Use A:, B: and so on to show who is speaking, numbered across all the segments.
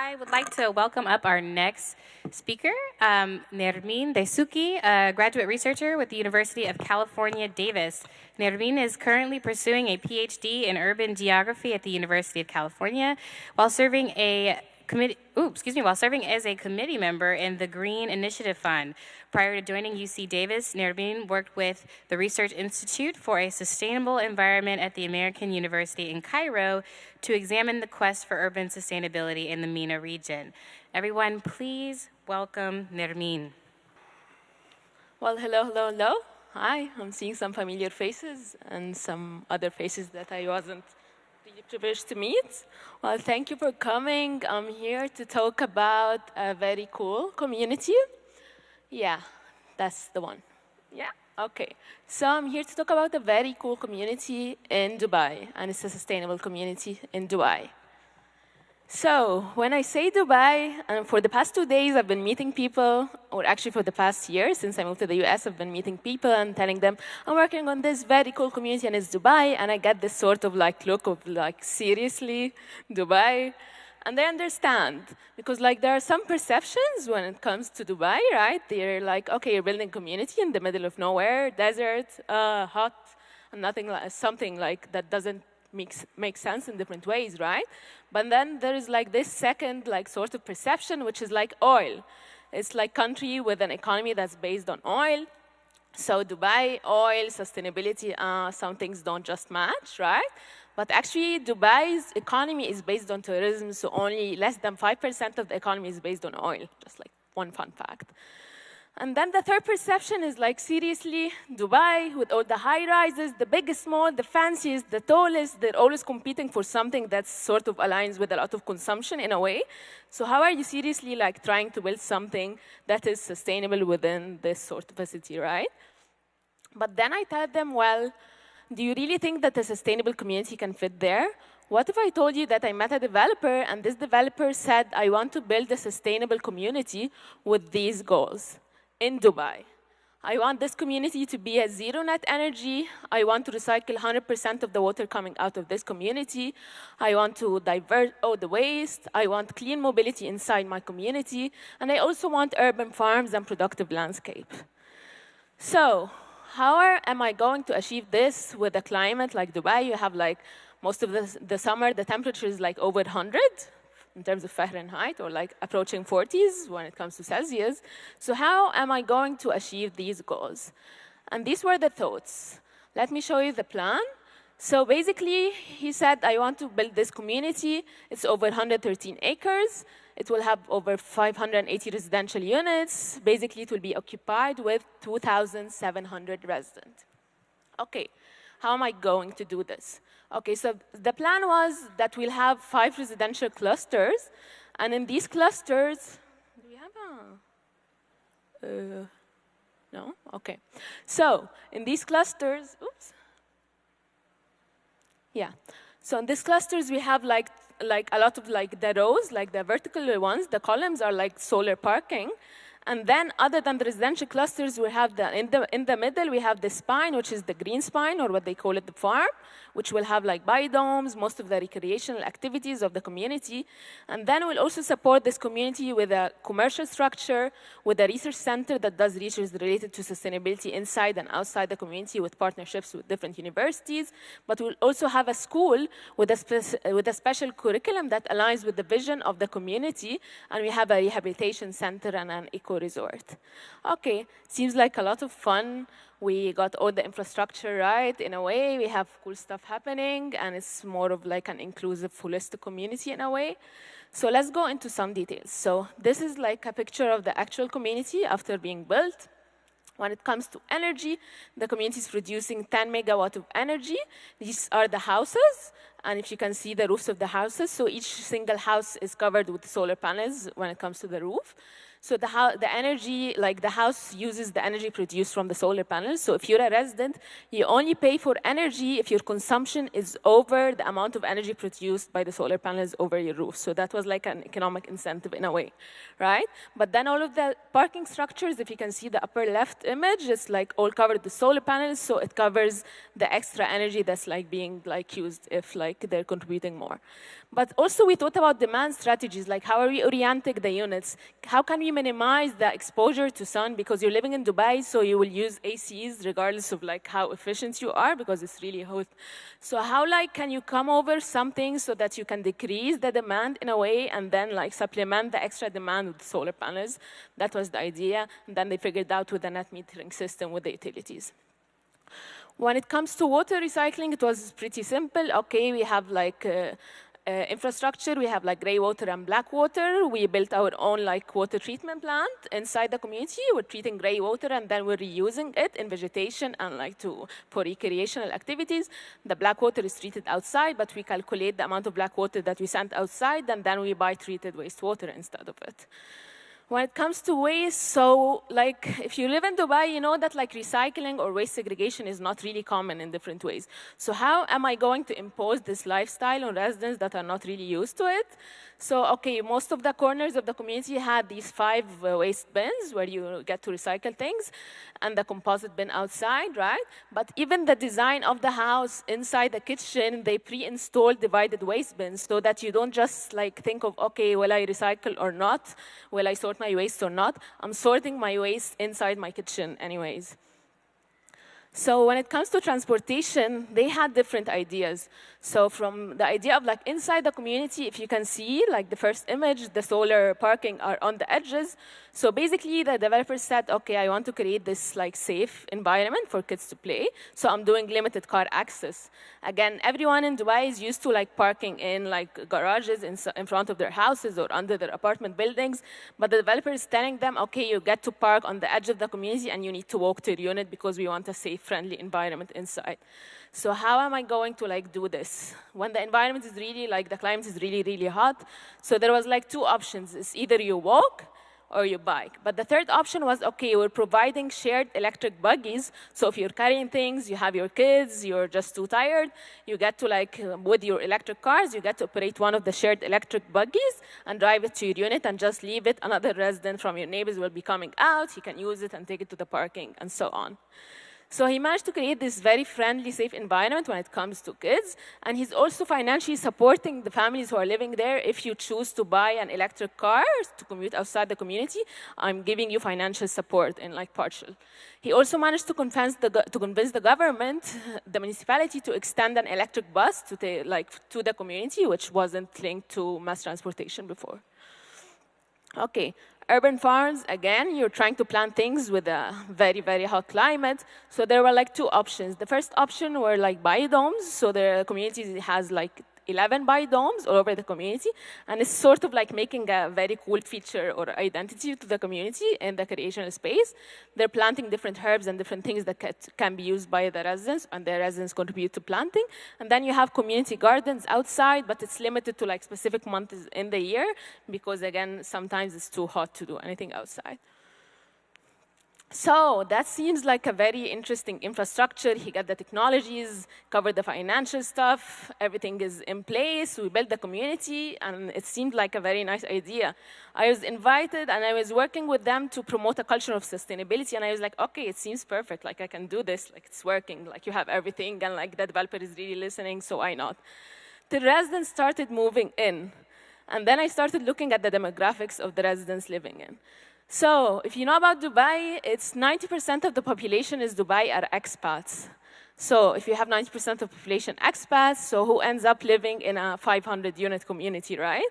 A: I would like to welcome up our next speaker, Nermin Dessouky, a graduate researcher with the University of California, Davis. Nermin is currently pursuing a PhD in urban geography at the University of California, while serving while serving as a committee member in the Green Initiative Fund. Prior to joining UC Davis, Nermin worked with the Research Institute for a Sustainable Environment at the American University in Cairo to examine the quest for urban sustainability in the MENA region. Everyone, please welcome Nermin.
B: Well, hello. Hi, I'm seeing some familiar faces and some other faces that I wasn't really privileged to meet. Well, thank you for coming. I'm here to talk about a very cool community. Yeah, that's the one. Yeah, okay. So I'm here to talk about a very cool community in Dubai, and it's a sustainable community in Dubai. So when I say Dubai, and for the past 2 days I've been meeting people, or actually for the past year, since I moved to the US, I've been meeting people and telling them, I'm working on this very cool community and it's Dubai, and I get this sort of like look of like, seriously, Dubai? And they understand, because like there are some perceptions when it comes to Dubai, right? They're like, okay, you're building a community in the middle of nowhere, desert, hot, and nothing like, something like that doesn't make sense in different ways, right? But then there is like this second like sort of perception, which is like oil. It's like country with an economy that's based on oil. So Dubai, oil, sustainability, some things don't just match, right? But actually, Dubai's economy is based on tourism, so only less than 5% of the economy is based on oil, just like one fun fact. And then the third perception is like, seriously, Dubai, with all the high rises, the biggest mall, the fanciest, the tallest, they're always competing for something that sort of aligns with a lot of consumption in a way. So how are you seriously like trying to build something that is sustainable within this sort of a city, right? But then I tell them, well, do you really think that a sustainable community can fit there? What if I told you that I met a developer and this developer said, I want to build a sustainable community with these goals in Dubai? I want this community to be a zero net energy. I want to recycle 100% of the water coming out of this community. I want to divert all the waste. I want clean mobility inside my community. And I also want urban farms and productive landscape. So how am I going to achieve this with a climate like Dubai? You have like most of the summer, the temperature is like over 100 in terms of Fahrenheit, or like approaching 40s when it comes to Celsius. So how am I going to achieve these goals? And these were the thoughts. Let me show you the plan. So basically, he said, I want to build this community. It's over 113 acres. It will have over 580 residential units. Basically, it will be occupied with 2,700 residents. Okay, how am I going to do this? Okay, so the plan was that we'll have 5 residential clusters. And in these clusters, do we have a... no? Okay. So in these clusters, oops. Yeah. So in these clusters, we have like a lot of like the rows, like the vertical ones, the columns are like solar parking. And then other than the residential clusters, we have in the middle, we have the spine, which is the green spine, or what they call it, the farm, which will have like biodomes, most of the recreational activities of the community. And then we'll also support this community with a commercial structure, with a research center that does research related to sustainability inside and outside the community with partnerships with different universities. But we'll also have a school with a special curriculum that aligns with the vision of the community. And we have a rehabilitation center and an eco-resort. Okay, seems like a lot of fun. We got all the infrastructure right in a way. We have cool stuff happening, and it's more of like an inclusive, holistic community in a way. So let's go into some details. So this is like a picture of the actual community after being built. When it comes to energy, the community is producing 10 megawatt of energy. These are the houses, and if you can see the roofs of the houses, so each single house is covered with solar panels when it comes to the roof. So the energy, like the house uses the energy produced from the solar panels. So if you're a resident, you only pay for energy if your consumption is over the amount of energy produced by the solar panels over your roof. So that was like an economic incentive in a way, right? But then all of the parking structures, if you can see the upper left image, it's like all covered with solar panels. So it covers the extra energy that's like being like used if like they're contributing more. But also we thought about demand strategies, like how are we orienting the units? How can we minimize the exposure to sun? Because you're living in Dubai, so you will use ACs regardless of like how efficient you are because it's really hot. So how like can you come over something so that you can decrease the demand in a way and then like supplement the extra demand with solar panels? That was the idea. And then they figured out with the net metering system with the utilities. When it comes to water recycling, it was pretty simple. Okay, we have like infrastructure, we have like gray water and black water. We built our own like water treatment plant inside the community. We're treating gray water and then we're reusing it in vegetation and like for recreational activities. The black water is treated outside, but we calculate the amount of black water that we send outside and then we buy treated wastewater instead of it. When it comes to waste, so like if you live in Dubai, you know that like recycling or waste segregation is not really common in different ways. So how am I going to impose this lifestyle on residents that are not really used to it? So, okay, most of the corners of the community had these 5 waste bins where you get to recycle things and the composite bin outside, right? But even the design of the house inside the kitchen, they pre-installed divided waste bins so that you don't just like think of, okay, will I recycle or not? Will I sort my waste or not? I'm sorting my waste inside my kitchen anyways. So when it comes to transportation, they had different ideas. So from the idea of like inside the community, if you can see, like the first image, the solar parking are on the edges. So basically the developers said, okay, I want to create this like safe environment for kids to play. So I'm doing limited car access. Again, everyone in Dubai is used to like parking in like garages in front of their houses or under their apartment buildings. But the developer is telling them, okay, you get to park on the edge of the community and you need to walk to your unit because we want a safe, friendly environment inside. So how am I going to like do this? When the environment is really like the climate is really, really hot. So there was like 2 options. It's either you walk or you bike. But the third option was, okay, we're providing shared electric buggies. So if you're carrying things, you have your kids, you're just too tired, you get to like, with your electric cars, you get to operate one of the shared electric buggies and drive it to your unit and just leave it. Another resident from your neighbors will be coming out, he can use it and take it to the parking and so on. So he managed to create this very friendly, safe environment when it comes to kids. And he's also financially supporting the families who are living there. If you choose to buy an electric car to commute outside the community, I'm giving you financial support in like partial. He also managed to convince the government, the municipality, to extend an electric bus to the community, which wasn't linked to mass transportation before. Okay. Urban farms, again, you're trying to plant things with a very, very hot climate. So there were like 2 options. The first option were like biodomes. So the community has like 11 biodomes all over the community. And it's sort of like making a very cool feature or identity to the community in the creational space. They're planting different herbs and different things that can be used by the residents, and the residents contribute to planting. And then you have community gardens outside, but it's limited to like specific months in the year because, again, sometimes it's too hot to do anything outside. So that seems like a very interesting infrastructure. He got the technologies, covered the financial stuff, everything is in place. We built the community, and it seemed like a very nice idea. I was invited, and I was working with them to promote a culture of sustainability, and I was like, okay, it seems perfect. Like, I can do this. Like, it's working. Like, you have everything, and like, the developer is really listening, so why not? The residents started moving in, and then I started looking at the demographics of the residents living in. So if you know about Dubai, it's 90% of the population is Dubai are expats. So if you have 90% of the population expats, so who ends up living in a 500-unit community, right?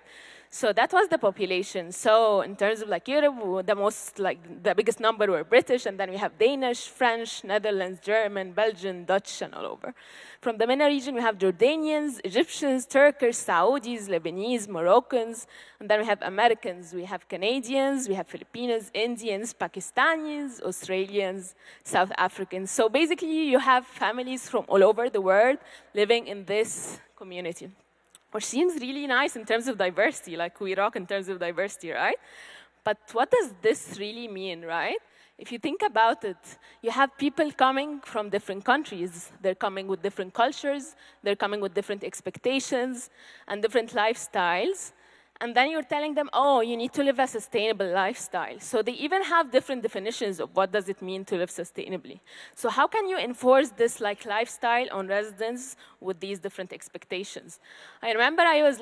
B: So that was the population. So in terms of like Europe, the biggest number were British, and then we have Danish, French, Netherlands, German, Belgian, Dutch, and all over. From the MENA region, we have Jordanians, Egyptians, Turkish, Saudis, Lebanese, Moroccans, and then we have Americans, we have Canadians, we have Filipinos, Indians, Pakistanis, Australians, South Africans. So basically, you have families from all over the world living in this community, which seems really nice in terms of diversity, like we rock in terms of diversity, right? But what does this really mean, right? If you think about it, you have people coming from different countries. They're coming with different cultures. They're coming with different expectations and different lifestyles. And then you're telling them, oh, you need to live a sustainable lifestyle. So they even have different definitions of what does it mean to live sustainably. So how can you enforce this like lifestyle on residents with these different expectations? I remember I was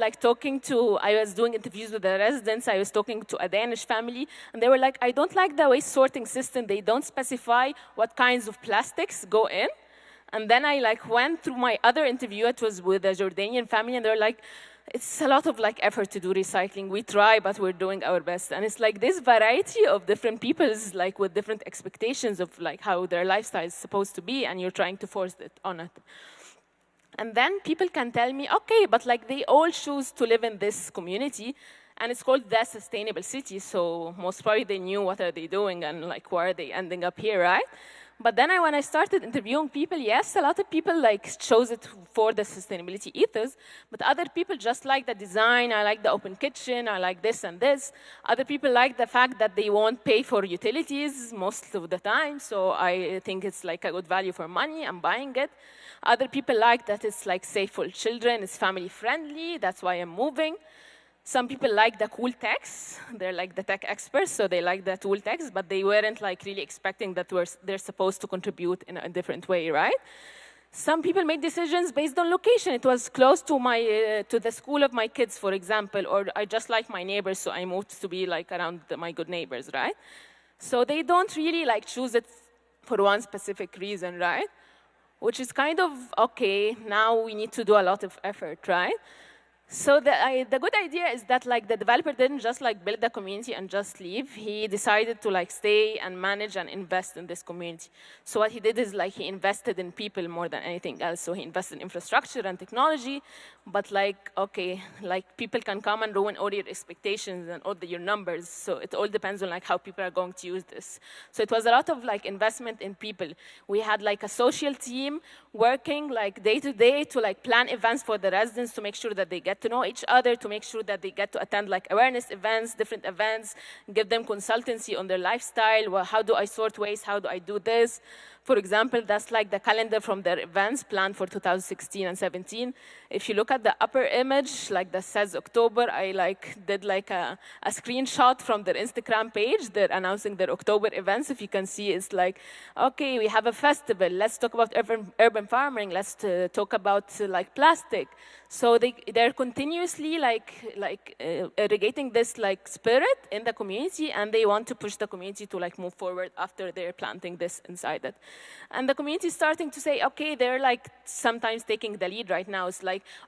B: doing interviews with the residents. I was talking to a Danish family, and they were like, I don't like the waste sorting system. They don't specify what kinds of plastics go in. And then I went through my other interview. It was with a Jordanian family, and they're like, it's a lot of effort to do recycling. We try, but we're doing our best. And it's this variety of different peoples, with different expectations of how their lifestyle is supposed to be, and you're trying to force it on it. And then people can tell me, okay, but they all choose to live in this community, and it's called the sustainable city. So most probably they knew what are they doing and why are they ending up here, right? But then when I started interviewing people, yes, a lot of people chose it for the sustainability ethos, but other people just like the design. I like the open kitchen. I like this and this. Other people like the fact that they won't pay for utilities most of the time, so I think it's a good value for money. I'm buying it. Other people like that it's safe for children. It's family friendly. That's why I'm moving. Some people like the cool techs. They're the tech experts, so they like the cool techs, but they weren't really expecting that they're supposed to contribute in a different way, right? Some people made decisions based on location. It was close to to the school of my kids, for example, or I just like my neighbors, so I moved to be around my good neighbors, right? So they don't really choose it for one specific reason, right? Which is kind of, okay, now we need to do a lot of effort, right? So the good idea is that the developer didn't just build the community and just leave. He decided to stay and manage and invest in this community. So what he did is he invested in people more than anything else. So he invested in infrastructure and technology, but okay, people can come and ruin all your expectations and all your numbers. So it all depends on how people are going to use this. So it was a lot of investment in people. We had a social team working day to day to plan events for the residents to make sure that they get to know each other, to make sure that they get to attend awareness events, different events, give them consultancy on their lifestyle. Well, how do I sort waste? How do I do this? For example, that's the calendar from their events planned for 2016 and 17. If you look at the upper image, that says October, I did a screenshot from their Instagram page. They're announcing their October events. If you can see, it's okay, we have a festival. Let's talk about urban farming. Let's talk about plastic. So they're continuously irrigating this spirit in the community, and they want to push the community to move forward after they're planting this inside it. And the community is starting to say, okay, they're sometimes taking the lead right now. It's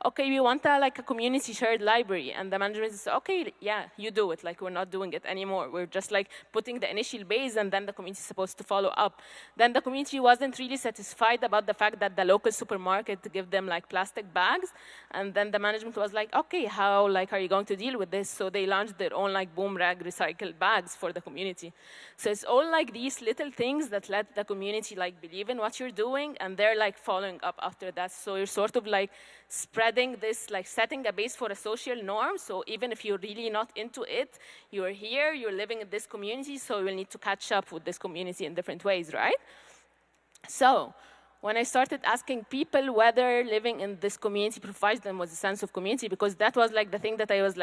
B: okay, we want a community shared library, and the management is okay, yeah, you do it. We're not doing it anymore. We're just putting the initial base, and then the community is supposed to follow up. Then the community wasn't really satisfied about the fact that the local supermarket give them plastic bags. And then the management was okay, how are you going to deal with this? So they launched their own boom rag recycled bags for the community. So it's all these little things that let the community believe in what you're doing, and they're following up after that. So you're sort of spreading this, setting a base for a social norm. So even if you're really not into it, you're here, you're living in this community, so you'll need to catch up with this community in different ways, right? So when I started asking people whether living in this community provides them with a sense of community, because that was the thing that I was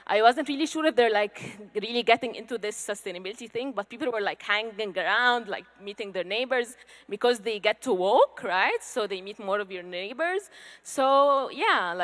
B: I wasn't really sure if they're really getting into this sustainability thing, but people were hanging around, meeting their neighbors, because they get to walk, right? So they meet more of your neighbors. So yeah,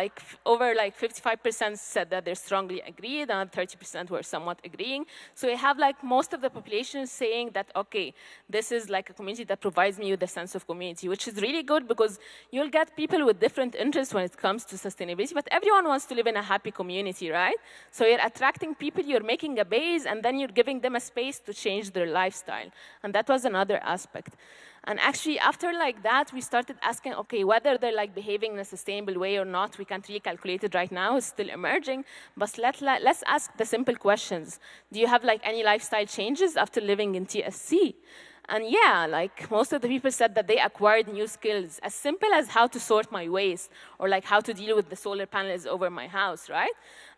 B: over 55% said that they're strongly agreed, and 30% were somewhat agreeing. So we have most of the population saying that, okay, this is a community that provides me with a sense of community, which is really good because you'll get people with different interests when it comes to sustainability, but everyone wants to live in a happy community, right? So you're attracting people, you're making a base, and then you're giving them a space to change their lifestyle. And that was another aspect. And actually, after that, we started asking, okay, whether they're behaving in a sustainable way or not, we can't really calculate it right now. It's still emerging. But let's ask the simple questions. Do you have any lifestyle changes after living in TSC? And yeah, like most of the people said that they acquired new skills, as simple as how to sort my waste or like how to deal with the solar panels over my house, right?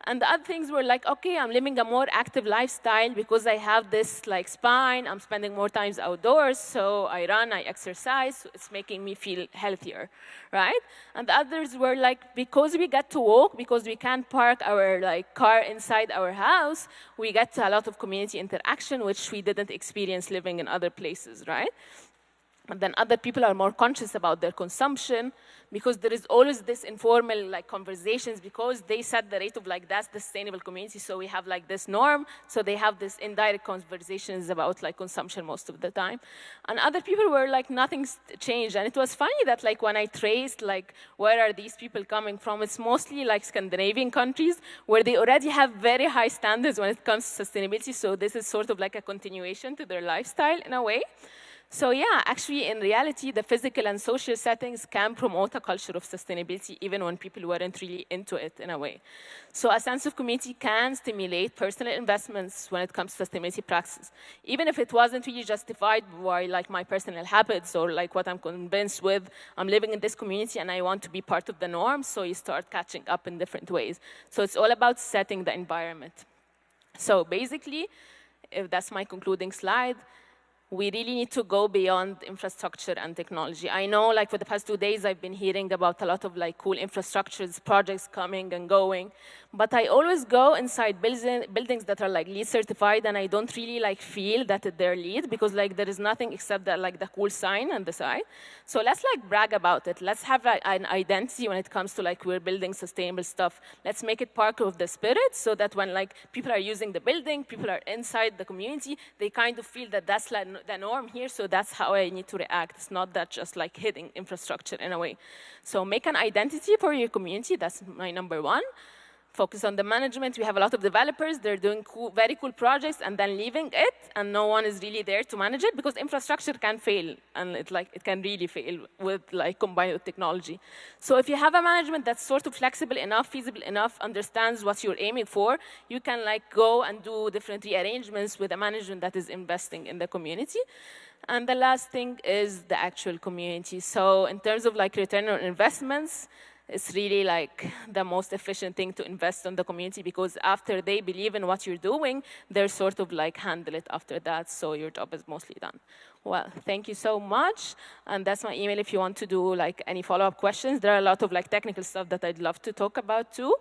B: And the other things were like, okay, I'm living a more active lifestyle because I have this like spine, I'm spending more times outdoors, so I run, I exercise, so it's making me feel healthier, right? And the others were like, because we get to walk, because we can't park our like car inside our house, we get a lot of community interaction, which we didn't experience living in other places, right? And then other people are more conscious about their consumption because there is always this informal like conversations because they set the rate of like that's the sustainable community, so we have like this norm, so they have this indirect conversations about like consumption most of the time. And other people were like nothing's changed. And it was funny that like when I traced like where are these people coming from, it's mostly like Scandinavian countries where they already have very high standards when it comes to sustainability, so this is sort of like a continuation to their lifestyle in a way. So yeah, actually, in reality, the physical and social settings can promote a culture of sustainability even when people weren't really into it in a way. So a sense of community can stimulate personal investments when it comes to sustainability practices, even if it wasn't really justified by like my personal habits or like what I'm convinced with. I'm living in this community and I want to be part of the norm, so you start catching up in different ways. So it's all about setting the environment. So basically, if that's my concluding slide, we really need to go beyond infrastructure and technology. I know like for the past 2 days, I've been hearing about a lot of like cool infrastructures, projects coming and going, but I always go inside buildings that are like LEED certified and I don't really like feel that they're LEED because like there is nothing except that like the cool sign on the side. So let's like brag about it. Let's have like, an identity when it comes to like we're building sustainable stuff. Let's make it part of the spirit so that when like people are using the building, people are inside the community, they kind of feel that that's like the norm here, so that's how I need to react. It's not that just like hitting infrastructure in a way. So make an identity for your community. That's my number one. Focus on the management. We have a lot of developers. They're doing cool, very cool projects and then leaving it, and no one is really there to manage it because infrastructure can fail, and it can really fail with like combined with technology. So if you have a management that's sort of flexible enough, feasible enough, understands what you're aiming for, you can like go and do different rearrangements with a management that is investing in the community. And the last thing is the actual community. So in terms of like return on investments, it's really like the most efficient thing to invest in the community because after they believe in what you're doing, they're sort of like handle it after that, so your job is mostly done. Well, thank you so much, and that's my email if you want to do like any follow-up questions. There are a lot of like technical stuff that I'd love to talk about too.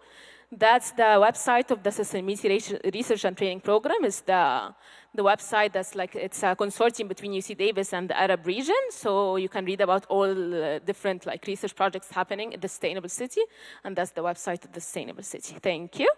B: That's the website of the Sustainability Research and Training Program. It's the website that's like, it's a consortium between UC Davis and the Arab region. So you can read about all different like research projects happening in the Sustainable City. And that's the website of the Sustainable City. Thank you.